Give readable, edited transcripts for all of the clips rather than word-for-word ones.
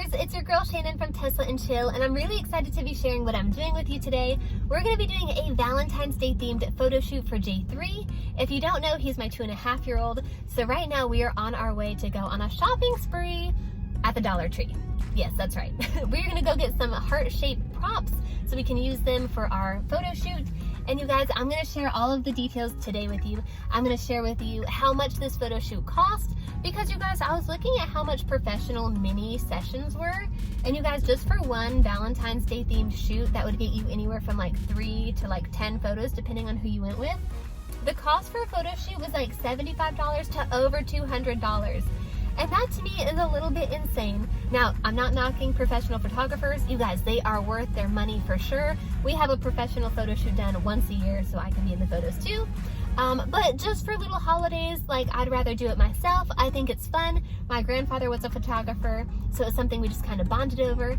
Tessers, it's your girl Shannon from Tesla and Chill, and I'm really excited to be sharing what I'm doing with you today. We're going to be doing a Valentine's Day themed photo shoot for J3. If you don't know, he's my 2.5-year-old. So right now we are on our way to go on a shopping spree at the Dollar Tree. Yes, that's right. We're going to go get some heart-shaped props so we can use them for our photo shoot. And you guys, I'm going to share all of the details today with you. I'm going to share with you how much this photo shoot cost, because you guys, I was looking at how much professional mini sessions were, and you guys, just for one Valentine's Day themed shoot, that would get you anywhere from like 3 to like 10 photos depending on who you went with. The cost for a photo shoot was like $75 to over $200. And that to me is a little bit insane. Now, I'm not knocking professional photographers. You guys, they are worth their money for sure. We have a professional photo shoot done once a year, so I can be in the photos too. But just for little holidays, like, I'd rather do it myself. I think it's fun. My grandfather was a photographer, so it's something we just kind of bonded over.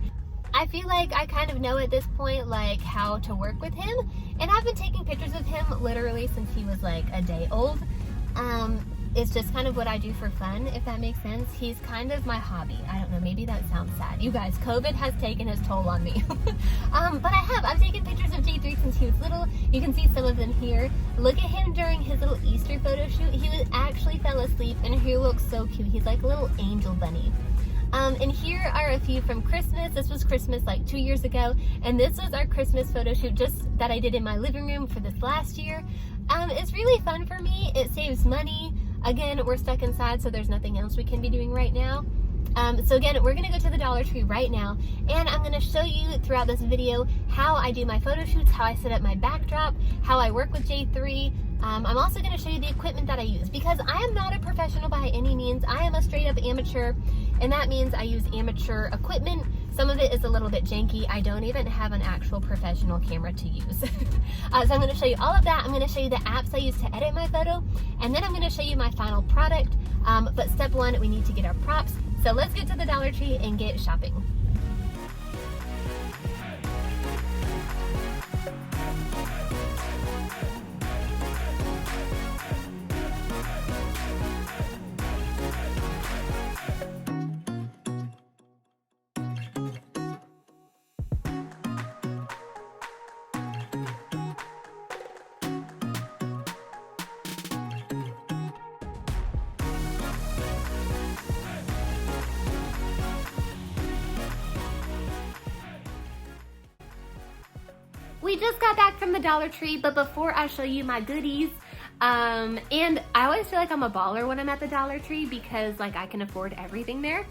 I feel like I kind of know at this point, like, how to work with him. And I've been taking pictures of him literally since he was like a day old. It's just kind of what I do for fun, if that makes sense. He's kind of my hobby. I don't know, maybe that sounds sad. You guys, COVID has taken its toll on me. But I've taken pictures of J3 since he was little. You can see some of them here. Look at him during his little Easter photo shoot. He was actually fell asleep and he looks so cute. He's like a little angel bunny. And here are a few from Christmas. This was Christmas like 2 years ago. And this was our Christmas photo shoot just that I did in my living room for this last year. It's really fun for me. It saves money. Again, we're stuck inside, so there's nothing else we can be doing right now. So again, we're gonna go to the Dollar Tree right now, and I'm gonna show you throughout this video how I do my photo shoots, how I set up my backdrop, how I work with J3. I'm also gonna show you the equipment that I use, because I am not a professional by any means. I am a straight up amateur, and that means I use amateur equipment. Some of it is a little bit janky. I don't even have an actual professional camera to use. So I'm gonna show you all of that. I'm gonna show you the apps I use to edit my photo, and then I'm gonna show you my final product. But step one, we need to get our props. So let's get to the Dollar Tree and get shopping. We just got back from the Dollar Tree, but before I show you my goodies, and I always feel like I'm a baller when I'm at the Dollar Tree because like I can afford everything there.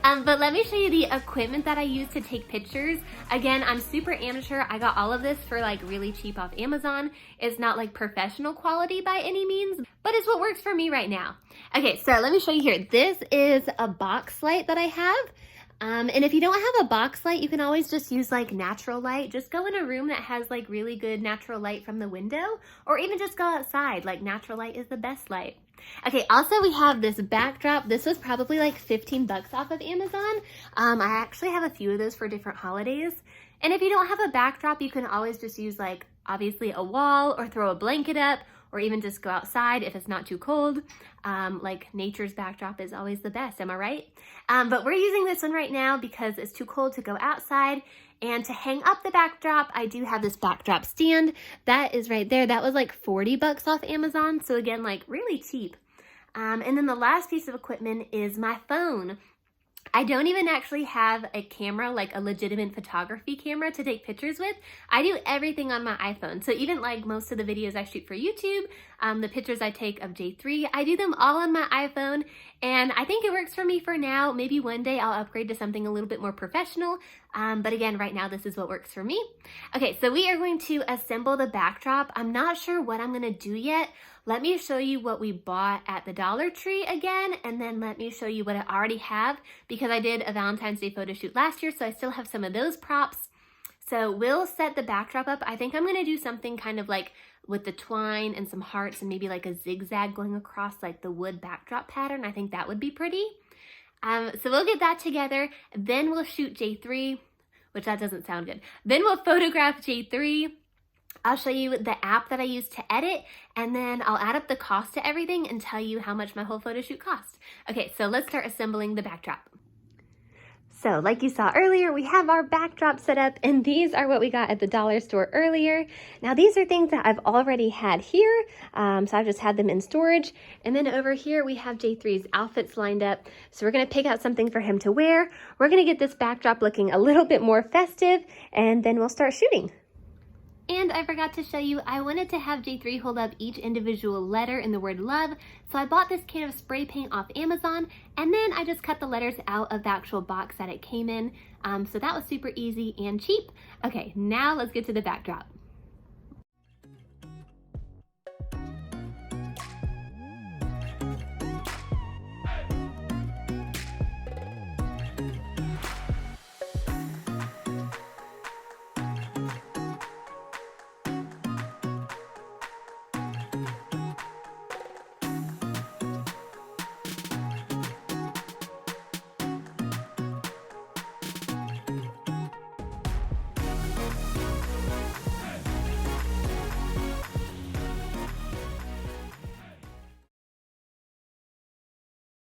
But let me show you the equipment that I use to take pictures. Again, I'm super amateur. I got all of this for like really cheap off Amazon. It's not like professional quality by any means, but it's what works for me right now. Okay, so let me show you here. This is a box light that I have. And if you don't have a box light, you can always just use like natural light. Just go in a room that has like really good natural light from the window, or even just go outside. Like natural light is the best light. Okay, also we have this backdrop. This was probably like 15 bucks off of Amazon. I actually have a few of those for different holidays. And if you don't have a backdrop, you can always just use like obviously a wall, or throw a blanket up, or even just go outside if it's not too cold. Like nature's backdrop is always the best, am I right? But we're using this one right now because it's too cold to go outside. And to hang up the backdrop, I do have this backdrop stand. That is right there. That was like 40 bucks off Amazon. So again, like really cheap. And then the last piece of equipment is my phone. I don't even actually have a camera, like a legitimate photography camera to take pictures with. I do everything on my iPhone. So even like most of the videos I shoot for YouTube, the pictures I take of J3, I do them all on my iPhone. And I think it works for me for now. Maybe one day I'll upgrade to something a little bit more professional. But again, right now, this is what works for me. Okay, so we are going to assemble the backdrop. I'm not sure what I'm gonna do yet. Let me show you what we bought at the Dollar Tree again, and then let me show you what I already have, because I did a Valentine's Day photo shoot last year, so I still have some of those props. So we'll set the backdrop up. I think I'm gonna do something kind of like with the twine and some hearts and maybe like a zigzag going across like the wood backdrop pattern. I think that would be pretty. So we'll get that together. Then we'll shoot J3, which that doesn't sound good. Then we'll photograph J3. I'll show you the app that I use to edit, and then I'll add up the cost to everything and tell you how much my whole photo shoot cost. Okay, so let's start assembling the backdrop. So like you saw earlier, we have our backdrop set up, and these are what we got at the dollar store earlier. Now these are things that I've already had here, so I've just had them in storage. And then over here we have J3's outfits lined up. So we're gonna pick out something for him to wear. We're gonna get this backdrop looking a little bit more festive, and then we'll start shooting. And I forgot to show you, I wanted to have J3 hold up each individual letter in the word love, so I bought this can of spray paint off Amazon, and then I just cut the letters out of the actual box that it came in, so that was super easy and cheap. Okay, now let's get to the backdrop.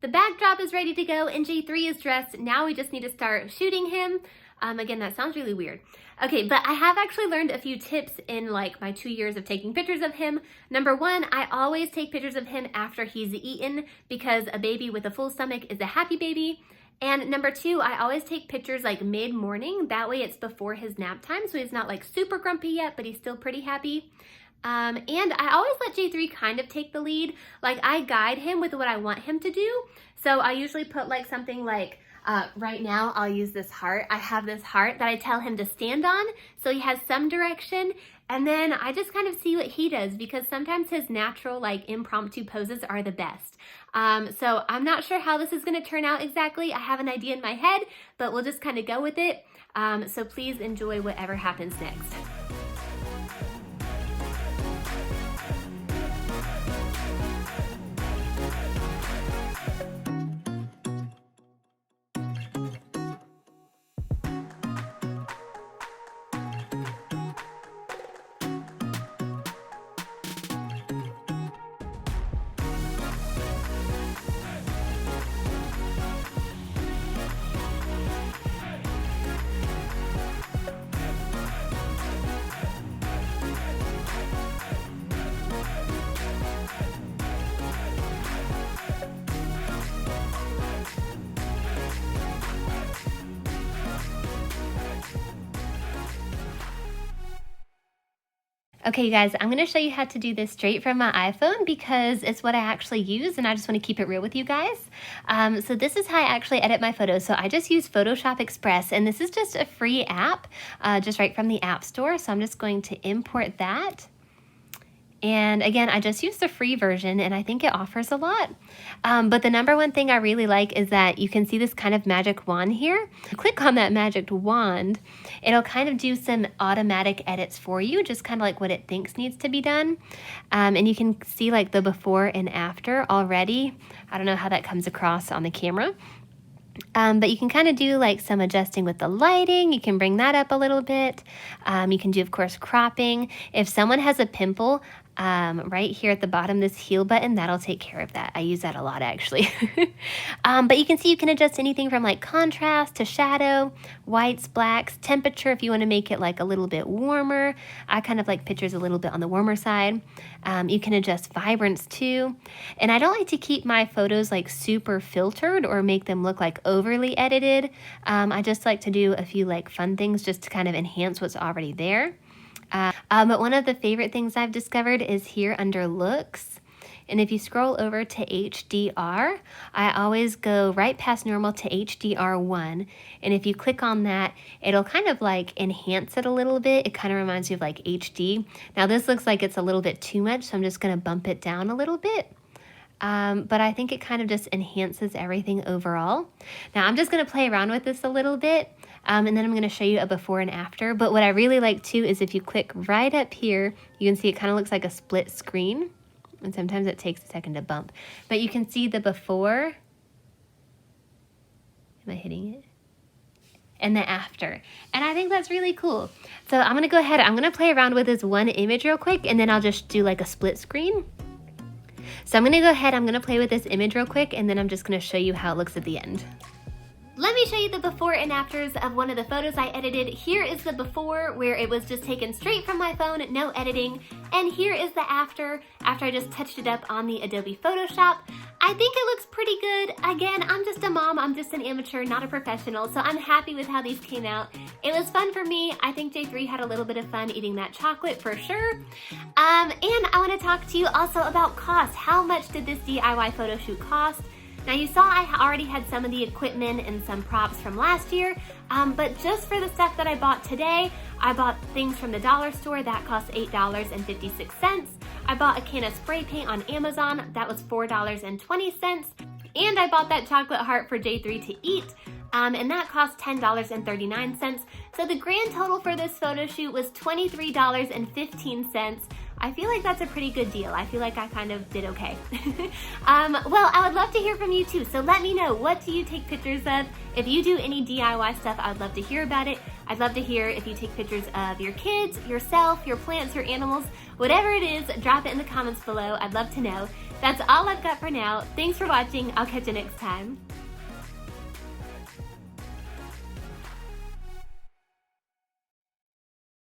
The backdrop is ready to go and J3 is dressed. Now we just need to start shooting him. Again, that sounds really weird. Okay, but I have actually learned a few tips in like my 2 years of taking pictures of him. Number one, I always take pictures of him after he's eaten because a baby with a full stomach is a happy baby. And number two, I always take pictures like mid-morning. That way it's before his nap time, so he's not like super grumpy yet, but he's still pretty happy. And I always let J3 kind of take the lead. Like I guide him with what I want him to do. So I usually put like something like, right now I'll use this heart. I have this heart that I tell him to stand on, so he has some direction. And then I just kind of see what he does because sometimes his natural like impromptu poses are the best. So I'm not sure how this is gonna turn out exactly. I have an idea in my head, but we'll just kind of go with it. So please enjoy whatever happens next. Okay, you guys, I'm going to show you how to do this straight from my iPhone because it's what I actually use and I just want to keep it real with you guys. So this is how I actually edit my photos. So I just use Photoshop Express and this is just a free app, just right from the App Store. So I'm just going to import that. And again, I just use the free version and I think it offers a lot. But the number one thing I really like is that you can see this kind of magic wand here. Click on that magic wand, it'll kind of do some automatic edits for you, just kind of like what it thinks needs to be done. And you can see like the before and after already. I don't know how that comes across on the camera. But you can kind of do like some adjusting with the lighting. You can bring that up a little bit. You can do, of course, cropping. If someone has a pimple, right here at the bottom, this heal button, that'll take care of that. I use that a lot actually. But you can see you can adjust anything from like contrast to shadow, whites, blacks, temperature if you want to make it like a little bit warmer. I kind of like pictures a little bit on the warmer side. You can adjust vibrance too. And I don't like to keep my photos like super filtered or make them look like overly edited. I just like to do a few like fun things just to kind of enhance what's already there. But one of the favorite things I've discovered is here under looks. And if you scroll over to HDR, I always go right past normal to HDR1. And if you click on that, it'll kind of like enhance it a little bit. It kind of reminds you of like HD. Now this looks like it's a little bit too much, so I'm just gonna bump it down a little bit. But I think it kind of just enhances everything overall. Now I'm just gonna play around with this a little bit. And then I'm going to show you a before and after. But what I really like too is if you click right up here, you can see it kind of looks like a split screen. And sometimes it takes a second to bump. But you can see the before. Am I hitting it? And the after. And I think that's really cool. So I'm going to go ahead. I'm going to play around with this one image real quick. And then I'll just do like a split screen. So I'm going to go ahead. I'm going to play with this image real quick. And then I'm just going to show you how it looks at the end. Let me show you the before and afters of one of the photos I edited. Here is the before, where it was just taken straight from my phone, no editing. And here is the after I just touched it up on the Adobe Photoshop. I think it looks pretty good. Again, I'm just a mom, I'm just an amateur, not a professional, so I'm happy with how these came out. It was fun for me. I think J3 had a little bit of fun eating that chocolate for sure. And I want to talk to you also about cost. How much did this DIY photo shoot cost? Now you saw I already had some of the equipment and some props from last year, but just for the stuff that I bought today, I bought things from the dollar store that cost $8.56. I bought a can of spray paint on Amazon, that was $4.20. And I bought that chocolate heart for J3 to eat, and that cost $10.39. So the grand total for this photo shoot was $23.15. I feel like that's a pretty good deal. I feel like I kind of did okay. Well, I would love to hear from you too. So let me know, what do you take pictures of? If you do any DIY stuff, I'd love to hear about it. I'd love to hear if you take pictures of your kids, yourself, your plants, your animals, whatever it is, drop it in the comments below. I'd love to know. That's all I've got for now. Thanks for watching. I'll catch you next time.